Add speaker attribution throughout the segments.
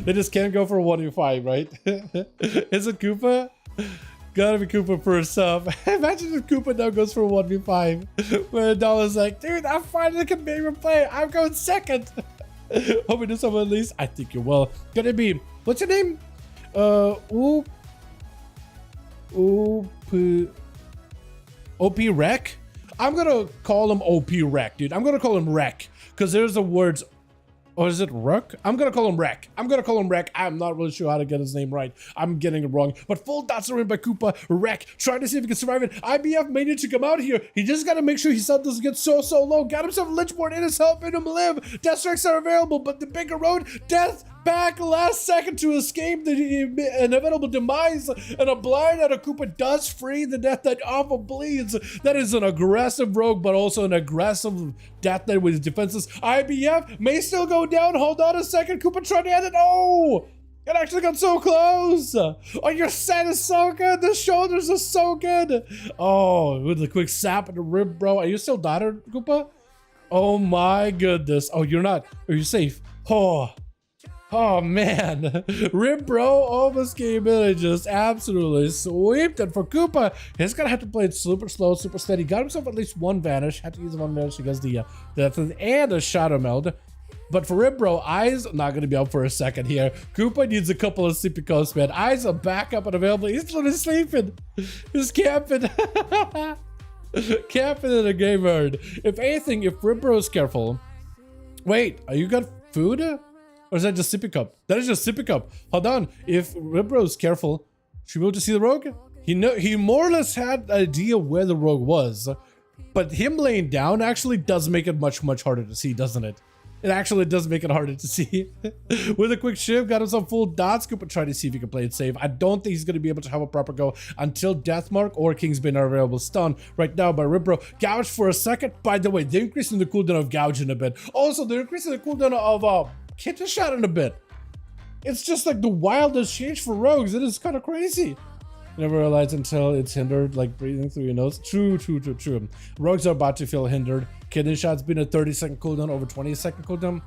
Speaker 1: They just can't go for a 1v5, right? Is it Koopa? Gotta be Koopa first up. Imagine if Koopa now goes for a 1v5. Where Dalaran's like, dude, I'm finally can maybe play. I'm going second. Hope we do something at least. I think you will. Gonna be, what's your name? OP Rec? I'm gonna call him OP Rec, dude. I'm gonna call him Rec. Because there's the words, or is it Ruck? I'm gonna call him Rec. I'm not really sure how to get his name right. I'm getting it wrong. But full dots are in by Koopa. Rec, trying to see if he can survive it. IBF may need to come out here. He just gotta make sure his health doesn't get so low. Got himself a Lichboard in his health, made him live. Death strikes are available, but the bigger road, death back last second to escape the inevitable demise, and a blind out of Koopa does free the Death Knight off of bleeds. That is an aggressive rogue, but also an aggressive Death Knight with his defenses. IBF may still go down. Hold on a second. Koopa tried to end it. Oh! It actually got so close. Oh, your set is so good. The shoulders are so good. Oh, with the quick sap in the rib, bro. Are you still daughter, Koopa? Oh my goodness. Oh, you're not. Are you safe? Oh man, Rip Bro almost came in and just absolutely sweeped it for Koopa. He's gonna have to play it super slow, super steady. Got himself at least one vanish. Had to use one vanish against the and a shadow meld. But for Rip Bro, Eyes not gonna be up for a second here. Koopa needs a couple of CP coast, man. Eyes are back up and available. He's literally sleeping. He's camping. Camping in a graveyard. If anything, if Rip Bro is careful. Wait, are you got food? Or is that just sippy cup? That is just sippy cup. Hold on. If Ribro is careful, should we be able to see the rogue? He more or less had an idea where the rogue was, but him laying down actually does make it much harder to see, doesn't it? It actually does make it harder to see. With a quick shift, got him some full dots. Koopa try to see if he can play it safe. I don't think he's going to be able to have a proper go until Deathmark or Kingsbane are available. Stun right now by Ribro. Gouge for a second. By the way, they're increasing the cooldown of gouging a bit. Also, they're increasing the cooldown of Kitten shot in a bit. It's just like the wildest change for rogues. It is kind of crazy. Never realized until it's hindered, like breathing through your nose. True. Rogues are about to feel hindered. Kitten shot's been a 30-second cooldown over 20-second cooldown.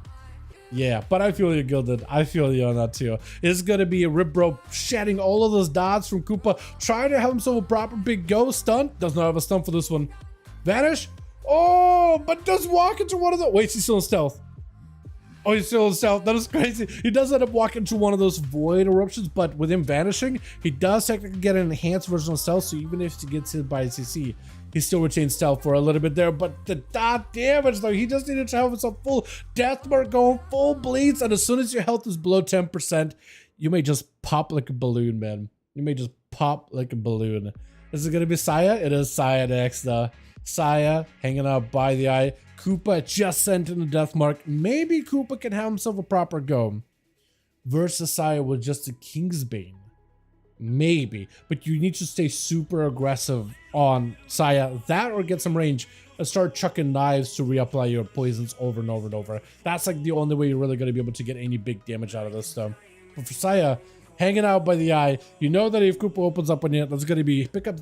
Speaker 1: Yeah, but I feel you, Gilded. I feel you on that too. It's gonna be a Rip Bro shedding all of those dots from Koopa, trying to have himself a proper big go. Stun. Does not have a stun for this one. Vanish. Oh, but does walk into one of the. Wait, he's still in stealth. Oh, he's still in stealth. That is crazy. He does end up walking into one of those void eruptions, but with him vanishing, he does technically get an enhanced version of stealth, so even if he gets hit by a CC, he still retains stealth for a little bit there. But the dot damage, though, he just needed to have himself full death mark going, full bleeds, and as soon as your health is below 10%, you may just pop like a balloon, man. You may just pop like a balloon. Is it going to be Saya? It is Saya next, though. Saya hanging out by the eye. Koopa just sent in the death mark. Maybe Koopa can have himself a proper go versus Saya with just a Kingsbane. Maybe, but you need to stay super aggressive on Saya. That or get some range and start chucking knives to reapply your poisons over and over and over. That's like the only way you're really going to be able to get any big damage out of this stuff. But for Saya, hanging out by the eye, you know that if Koopa opens up on you, that's going to be pick up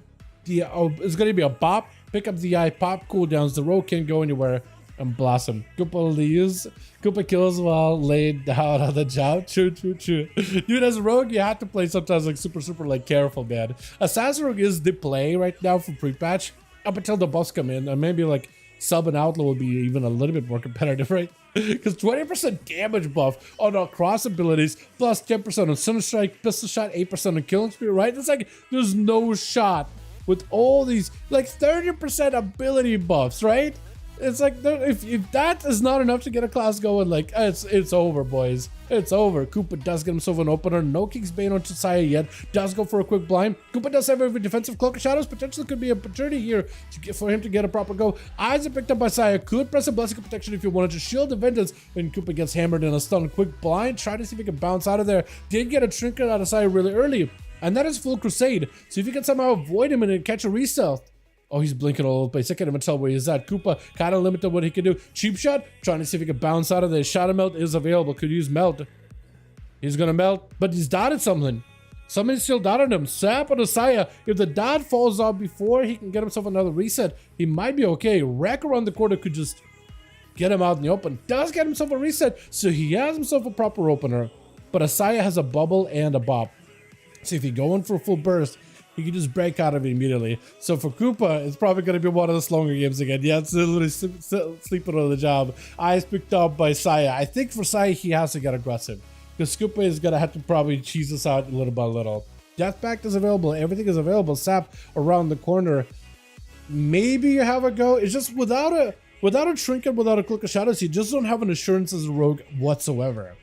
Speaker 1: the it's going to be a bop. Pick up the eye, pop cooldowns. The rogue can't go anywhere, and blossom. Koopa leaves. Koopa kills while laid down on the job. True. Dude, as a rogue, you have to play sometimes like super like careful, man. Assassin rogue is the play right now for pre-patch up until the buffs come in, and maybe like sub and outlaw will be even a little bit more competitive, right? Because 20% damage buff on our cross abilities, plus 10% on Sunstrike, pistol shot, 8% on killing speed, right? It's like there's no shot with all these like 30% ability buffs, right? It's like if that is not enough to get a class going, like it's over, boys. It's over. Koopa does get himself an opener. No Kingsbane on Saya yet. Does go for a quick blind. Koopa does have every defensive Cloak of Shadows. Potentially could be a opportunity here for him to get a proper go. Eyes are picked up by Saya. Could press a Blessing of Protection if you wanted to shield the Vengeance when Koopa gets hammered in a stun. Quick blind. Try to see if he can bounce out of there. Did get a Trinket out of Saya really early. And that is full Crusade. So if you can somehow avoid him and catch a re-stealth. Oh, he's blinking all over the place. I can't even tell where he's at. Koopa kind of limited what he can do. Cheap shot, trying to see if he can bounce out of there. Shadow melt is available. Could use melt. He's gonna melt, but he's dotted something. Somebody's still dotted him. Sap on Saya. If the dot falls off before he can get himself another reset, he might be okay. Wreck around the corner could just get him out in the open. Does get himself a reset, so he has himself a proper opener. But Asaya has a bubble and a bop. So if you go in for a full burst, you can just break out of it immediately. So for Koopa, it's probably going to be one of the slower games again. Yeah, it's literally sleeping on the job. Eyes picked up by Saya. I think for Saya, he has to get aggressive. Because Koopa is going to have to probably cheese us out little by little. Death Pact is available. Everything is available. Sap around the corner. Maybe you have a go. It's just without a trinket, without a Cloak of Shadows, you just don't have an assurance as a rogue whatsoever.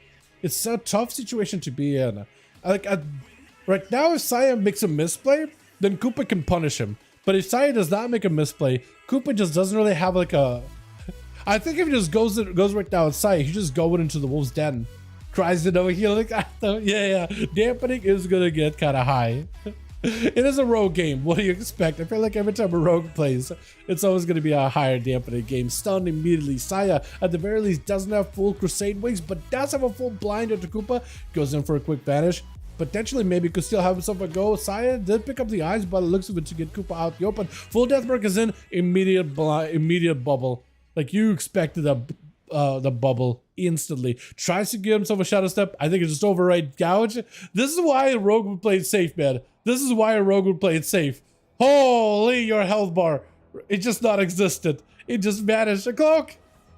Speaker 1: It's a tough situation to be in. Right now, if Saya makes a misplay, then Koopa can punish him. But if Saya does not make a misplay, Koopa just doesn't really have like a... I think if he just goes right now with Saya, he just going into the wolf's den. Cries it over here like, yeah. Dampening is gonna get kind of high. It is a rogue game. What do you expect? I feel like every time a rogue plays, it's always going to be a higher dampening game. Stunned immediately. Saya, at the very least, doesn't have full Crusade Wings, but does have a full blind to Koopa. Goes in for a quick vanish. Potentially, maybe could still have himself a go. Saya did pick up the eyes by the looks of it to get Koopa out the open. Full Death Mark is in. Immediate bubble. Like you expected the bubble instantly. Tries to give himself a Shadow Step. I think it's just override Gouge. This is why a rogue would play it safe, man. This is why a rogue would play it safe. Holy, your health bar. It just not existed. It just vanished. A cloak.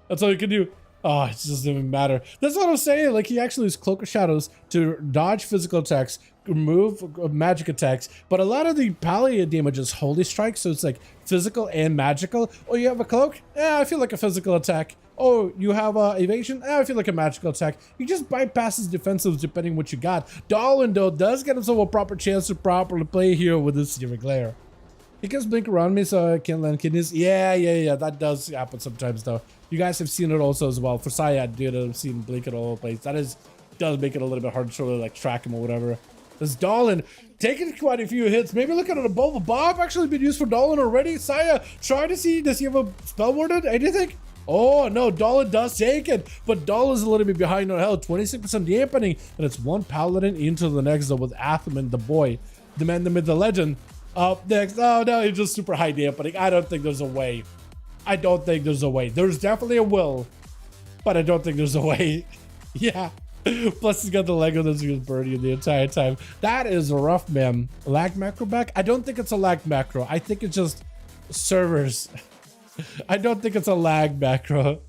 Speaker 1: That's all you can do. Oh, it just doesn't even matter. That's what I'm saying. Like, he actually used Cloak of Shadows to dodge physical attacks, remove magic attacks. But a lot of the Palia damage is Holy Strike, so it's like physical and magical. Oh, you have a cloak? Yeah, I feel like a physical attack. Oh, you have evasion? I feel like a magical attack. He just bypasses defensives depending what you got. Dalaran, though, does get himself a proper chance to properly play here with this Searing Glare. He can blink around me so I can't land kidneys. Yeah. That does happen sometimes, though. You guys have seen it also as well. For Saya, I did have seen blink it all over the place. That does make it a little bit hard to really, like, track him or whatever. This Dalaran taking quite a few hits. Maybe looking at a Bowl of Bob actually been used for Dalaran already. Saya, try to see, does he have a spell warded? Anything? Oh, no, Dalaran does take it, but Dalaran's a little bit behind on health. 26% dampening, and it's one paladin into the next, though, with Athaman, the boy. The man, the myth, the legend. Up next. Oh, no, it's just super high dampening. I don't think there's a way. There's definitely a will, but I don't think there's a way. Yeah. Plus, he's got the Lego that's just burning the entire time. That is rough, man. Lag macro back? I don't think it's a lag macro. I think it's just servers. I don't think it's a lag macro.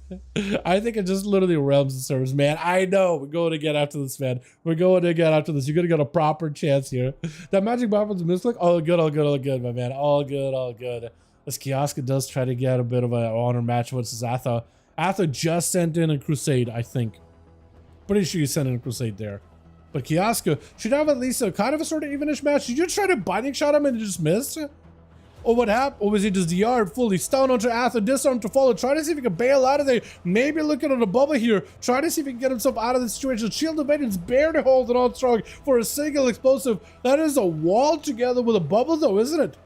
Speaker 1: I think it just literally realms the servers, man. I know. We're going to get after this, man. You're going to get a proper chance here. That magic bomb was a misclick. All good, my man. All good. This Kiosca does try to get a bit of an honor match versus Atha. Atha just sent in a Crusade, I think. Pretty sure you sent in a Crusade there. But Kiosca should have at least a kind of a sort of evenish match. Did you try to binding shot him and it just missed? Or what happened? Or was he just DR'd fully? Stun onto Atha, disarm to follow. Try to see if he can bail out of there. Maybe looking at a bubble here. Try to see if he can get himself out of the situation. Shield of Vengeance barely holding on strong for a single explosive. That is a wall together with a bubble though, isn't it?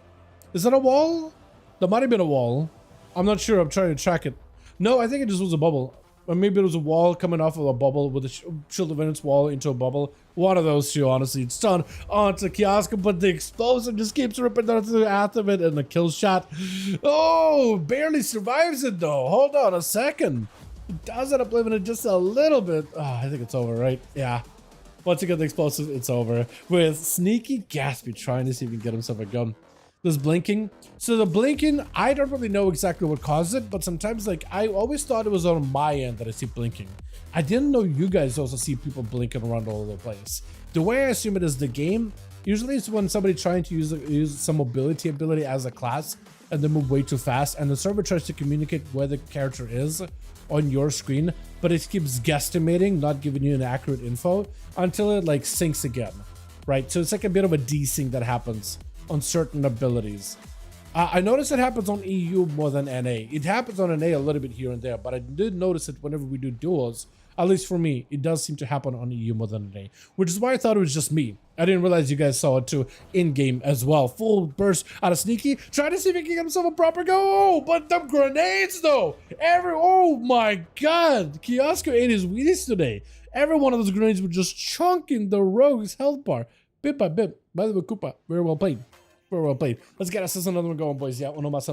Speaker 1: Is that a wall? That might have been a wall. I'm not sure. I'm trying to track it. No, I think it just was a bubble. Or maybe it was a wall coming off of a bubble with a Shield of Vengeance wall into a bubble. One of those two, honestly. It's done onto Kiosca, but the explosive just keeps ripping down to the Athaman and the kill shot. Oh, barely survives it though. Hold on a second. It does end up living it just a little bit. Oh, I think it's over, right? Yeah. Once you get the explosive, it's over. With Sneaky Gatsby trying to see if he can get himself a gun. This blinking. So the blinking, I don't really know exactly what caused it, but sometimes like I always thought it was on my end that I see blinking. I didn't know you guys also see people blinking around all over the place. The way I assume it is the game, usually it's when somebody trying to use some mobility ability as a class and they move way too fast and the server tries to communicate where the character is on your screen, but it keeps guesstimating, not giving you an accurate info until it like syncs again, right? So it's like a bit of a desync that happens on certain abilities. I notice it happens on EU more than NA. It happens on NA a little bit here and there, but I did notice it whenever we do duels. At least for me, it does seem to happen on EU more than NA, which is why I thought it was just me. I didn't realize you guys saw it too in-game as well. Full burst out of Sneaky. Try to see if he can get himself a proper go. Oh, but them grenades though. Oh my God. Kiosca ate his Wheaties today. Every one of those grenades were just chunking the rogue's health bar. Bit by bit. By the way, Koopa, very well played. Very well played. Let's get us another one going, boys. Yeah, uno más.